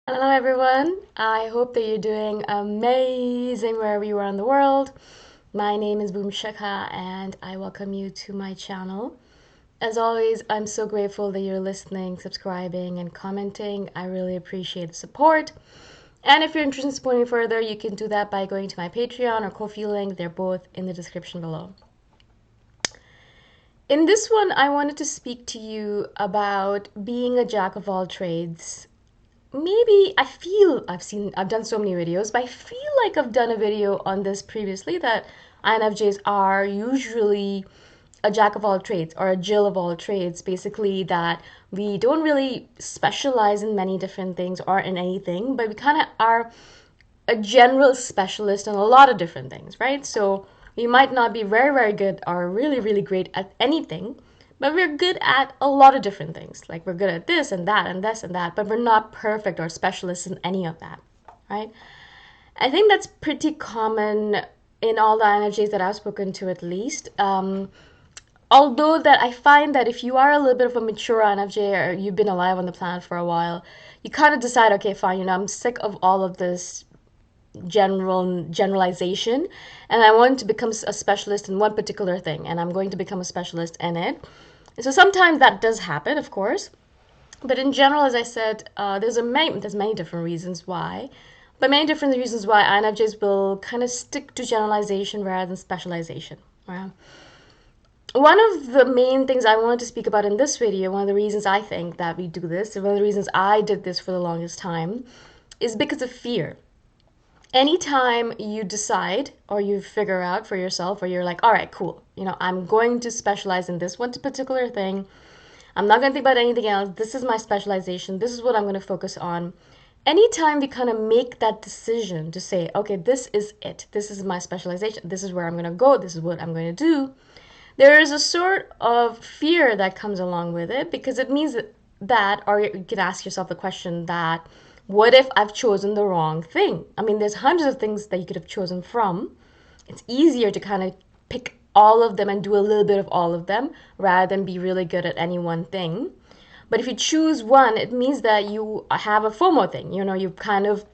Hello, everyone. I hope that you're doing amazing wherever you are in the world. My name is Shikha, and I welcome you to my channel. As always, I'm so grateful that you're listening, subscribing, and commenting. I really appreciate the support. And if you're interested in supporting me further, you can do that by going to my Patreon or Ko-fi link. They're both in the description below. In this one, I wanted to speak to you about being a jack of all trades. Maybe I've done so many videos, but I feel like I've done a video on this previously that INFJs are usually a jack of all trades or a Jill of all trades. Basically, that we don't really specialize in many different things or in anything, but we kind of are a general specialist in a lot of different things, right? So we might not be very, very good or really, really great at anything, but we're good at a lot of different things. Like we're good at this and that and this and that, but we're not perfect or specialists in any of that, right? I think that's pretty common in all the energies that I've spoken to, at least. Although that I find that if you are a little bit of a mature INFJ or you've been alive on the planet for a while, you kind of decide, okay, fine, I'm sick of all of this generalization, and I want to become a specialist in one particular thing, and I'm going to become a specialist in it. So sometimes that does happen, of course, but in general, as I said, there's many different reasons why, but many different reasons why INFJs will kind of stick to generalization rather than specialization. Right? One of the main things I wanted to speak about in this video, one of the reasons I think that we do this, and one of the reasons I did this for the longest time, is because of fear. Anytime you decide or you figure out for yourself, or you're like, all right, cool, I'm going to specialize in this one particular thing. I'm not going to think about anything else. This is my specialization. This is what I'm going to focus on. Anytime we kind of make that decision to say, okay, this is it. This is my specialization. This is where I'm going to go. This is what I'm going to do. There is a sort of fear that comes along with it, because it means that, or you can ask yourself the question that, what if I've chosen the wrong thing? I mean, there's hundreds of things that you could have chosen from. It's easier to kind of pick all of them and do a little bit of all of them rather than be really good at any one thing. But if you choose one, it means that you have a FOMO thing. You've kind of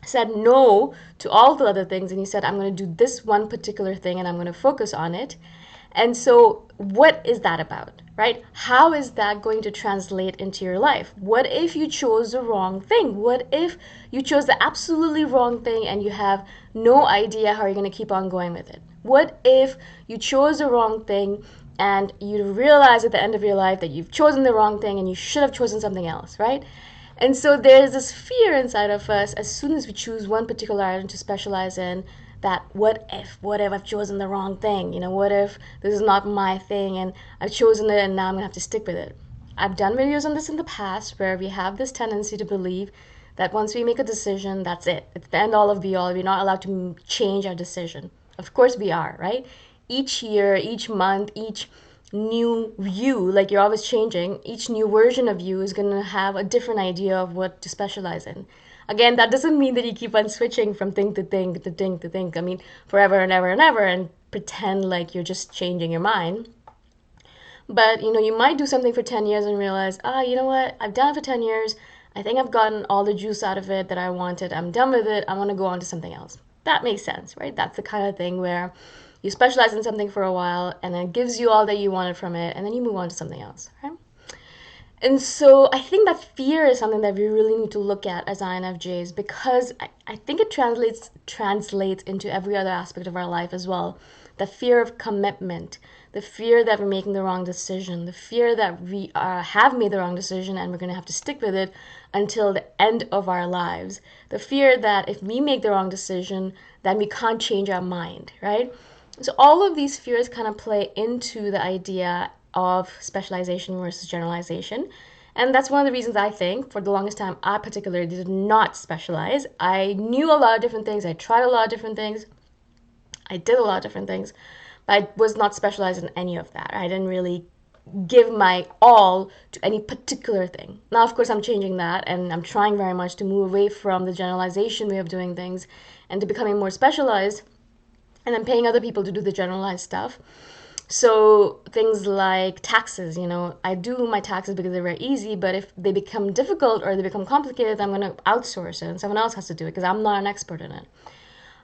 said no to all the other things, and you said, I'm going to do this one particular thing and I'm going to focus on it. And so, what is that about, right? How is that going to translate into your life? What if you chose the wrong thing? What if you chose the absolutely wrong thing and you have no idea how you're going to keep on going with it? What if you chose the wrong thing and you realize at the end of your life that you've chosen the wrong thing and you should have chosen something else, right? And so there's this fear inside of us as soon as we choose one particular item to specialize in, that what if I've chosen the wrong thing? What if this is not my thing and I've chosen it and now I'm gonna have to stick with it? I've done videos on this in the past where we have this tendency to believe that once we make a decision, that's it. It's the end all of be all. We're not allowed to change our decision. Of course we are, right? Each year, each month, each new you, like you're always changing, each new version of you is going to have a different idea of what to specialize in. Again, that doesn't mean that you keep on switching from thing to thing to thing to thing. I mean, forever and ever and ever, and pretend like you're just changing your mind. But you might do something for 10 years and realize, you know what, I've done it for 10 years. I think I've gotten all the juice out of it that I wanted. I'm done with it. I want to go on to something else. That makes sense, right? That's the kind of thing where you specialize in something for a while and then it gives you all that you wanted from it, and then you move on to something else, right? And so I think that fear is something that we really need to look at as INFJs, because I think it translates into every other aspect of our life as well. The fear of commitment, the fear that we're making the wrong decision, the fear that we have made the wrong decision and we're going to have to stick with it until the end of our lives. The fear that if we make the wrong decision, then we can't change our mind, right? So all of these fears kind of play into the idea of specialization versus generalization. And that's one of the reasons I think for the longest time I particularly did not specialize. I knew a lot of different things. I tried a lot of different things. I did a lot of different things, but I was not specialized in any of that. I didn't really give my all to any particular thing. Now, of course, I'm changing that, and I'm trying very much to move away from the generalization way of doing things and to becoming more specialized, and then paying other people to do the generalized stuff. So things like taxes, I do my taxes because they're very easy, but if they become difficult or they become complicated, I'm going to outsource it and someone else has to do it because I'm not an expert in it.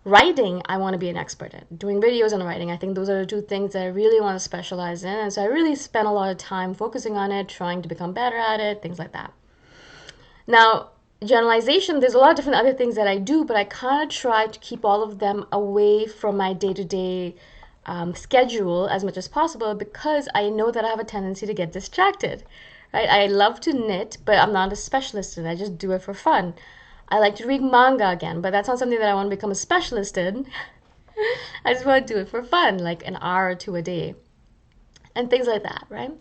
Writing, I want to be an expert in. Doing videos and writing, I think those are the two things that I really want to specialize in. And so I really spend a lot of time focusing on it, trying to become better at it, things like that. Now, generalization, there's a lot of different other things that I do, but I kind of try to keep all of them away from my day-to-day schedule as much as possible because I know that I have a tendency to get distracted. Right? I love to knit, but I'm not a specialist in it. I just do it for fun. I like to read manga again, but that's not something that I want to become a specialist in. I just want to do it for fun, like an hour or two a day, and things like that, right?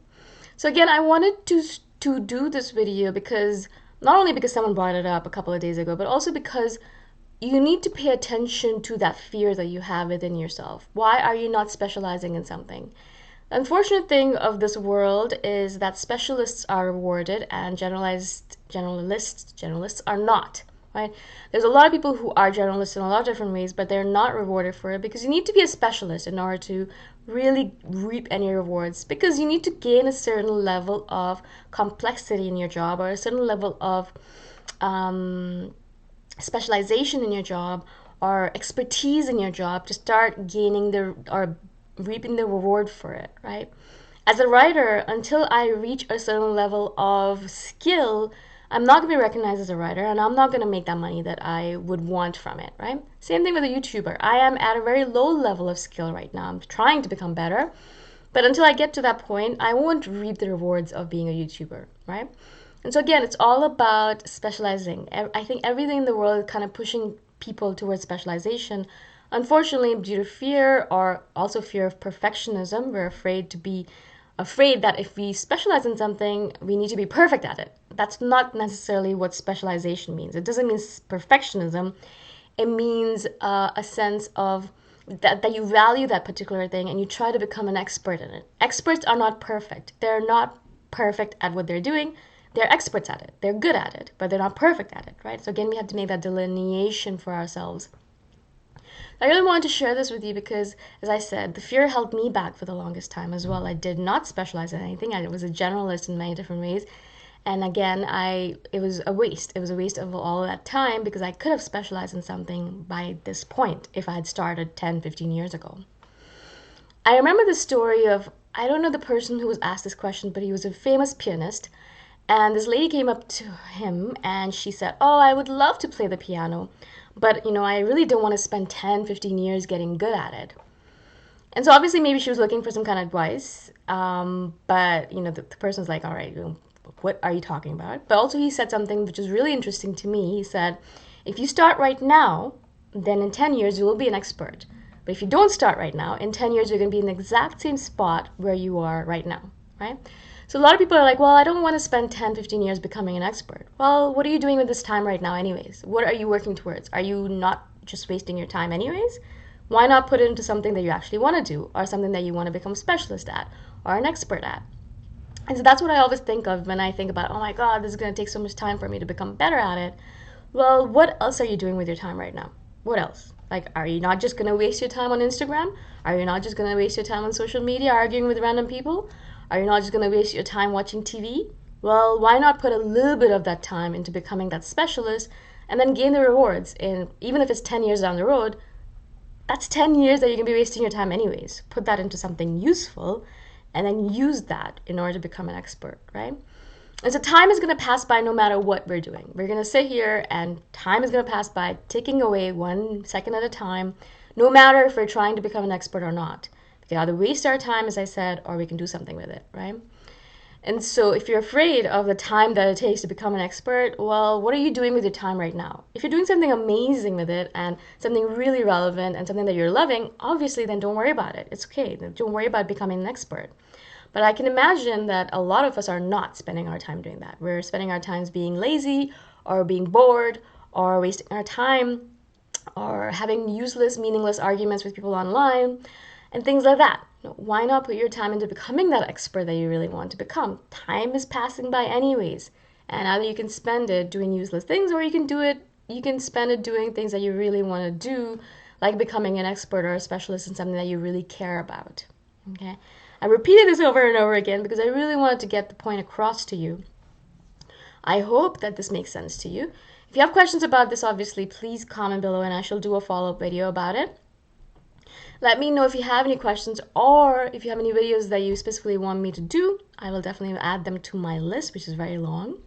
So again, I wanted to do this video because not only because someone brought it up a couple of days ago, but also because you need to pay attention to that fear that you have within yourself. Why are you not specializing in something? The unfortunate thing of this world is that specialists are rewarded and generalists are not. Right? There's a lot of people who are generalists in a lot of different ways, but they're not rewarded for it because you need to be a specialist in order to really reap any rewards, because you need to gain a certain level of complexity in your job or a certain level of specialization in your job or expertise in your job to start gaining the or reaping the reward for it, right? As a writer, until I reach a certain level of skill, I'm not going to be recognized as a writer and I'm not going to make that money that I would want from it, right? Same thing with a YouTuber. I am at a very low level of skill right now. I'm trying to become better, but until I get to that point, I won't reap the rewards of being a YouTuber, right? And so again, it's all about specializing. I think everything in the world is kind of pushing people towards specialization. Unfortunately, due to fear or also fear of perfectionism, we're afraid that if we specialize in something, we need to be perfect at it. That's not necessarily what specialization means. It doesn't mean perfectionism. It means a sense of that you value that particular thing and you try to become an expert in it. Experts are not perfect. They're not perfect at what they're doing. They're experts at it. They're good at it, but they're not perfect at it, right? So again, we have to make that delineation for ourselves. I really wanted to share this with you because, as I said, the fear held me back for the longest time as well. I did not specialize in anything. I was a generalist in many different ways. And again, it was a waste. It was a waste of all that time because I could have specialized in something by this point if I had started 10, 15 years ago. I remember the story of, I don't know the person who was asked this question, but he was a famous pianist. And this lady came up to him and she said, "Oh, I would love to play the piano, but I really don't want to spend 10, 15 years getting good at it." And so obviously maybe she was looking for some kind of advice, but the person's like, "All right, what are you talking about?" But also he said something which is really interesting to me. He said, "If you start right now, then in 10 years you will be an expert. But if you don't start right now, in 10 years you're going to be in the exact same spot where you are right now," right? So a lot of people are like, "Well, I don't want to spend 10, 15 years becoming an expert." Well, what are you doing with this time right now anyways? What are you working towards? Are you not just wasting your time anyways? Why not put it into something that you actually want to do, or something that you want to become a specialist at or an expert at? And so that's what I always think of when I think about, oh my God, this is going to take so much time for me to become better at it. Well, what else are you doing with your time right now? What else? Like, are you not just going to waste your time on Instagram? Are you not just going to waste your time on social media arguing with random people? Are you not just going to waste your time watching TV? Well, why not put a little bit of that time into becoming that specialist and then gain the rewards? And even if it's 10 years down the road, that's 10 years that you're going to be wasting your time anyways. Put that into something useful and then use that in order to become an expert, right? And so time is going to pass by no matter what we're doing. We're going to sit here and time is going to pass by ticking away 1 second at a time, no matter if we're trying to become an expert or not. We can either waste our time, as I said, or we can do something with it, right? And so if you're afraid of the time that it takes to become an expert, well, what are you doing with your time right now? If you're doing something amazing with it and something really relevant and something that you're loving, obviously then don't worry about it. It's okay. Don't worry about becoming an expert. But I can imagine that a lot of us are not spending our time doing that. We're spending our times being lazy or being bored or wasting our time or having useless, meaningless arguments with people online and things like that. Why not put your time into becoming that expert that you really want to become? Time is passing by anyways. And either you can spend it doing useless things or you can spend it doing things that you really want to do, like becoming an expert or a specialist in something that you really care about. Okay? I repeated this over and over again because I really wanted to get the point across to you. I hope that this makes sense to you. If you have questions about this, obviously, please comment below and I shall do a follow-up video about it. Let me know if you have any questions or if you have any videos that you specifically want me to do. I will definitely add them to my list, which is very long.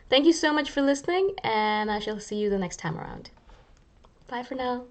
Thank you so much for listening, and I shall see you the next time around. Bye for now.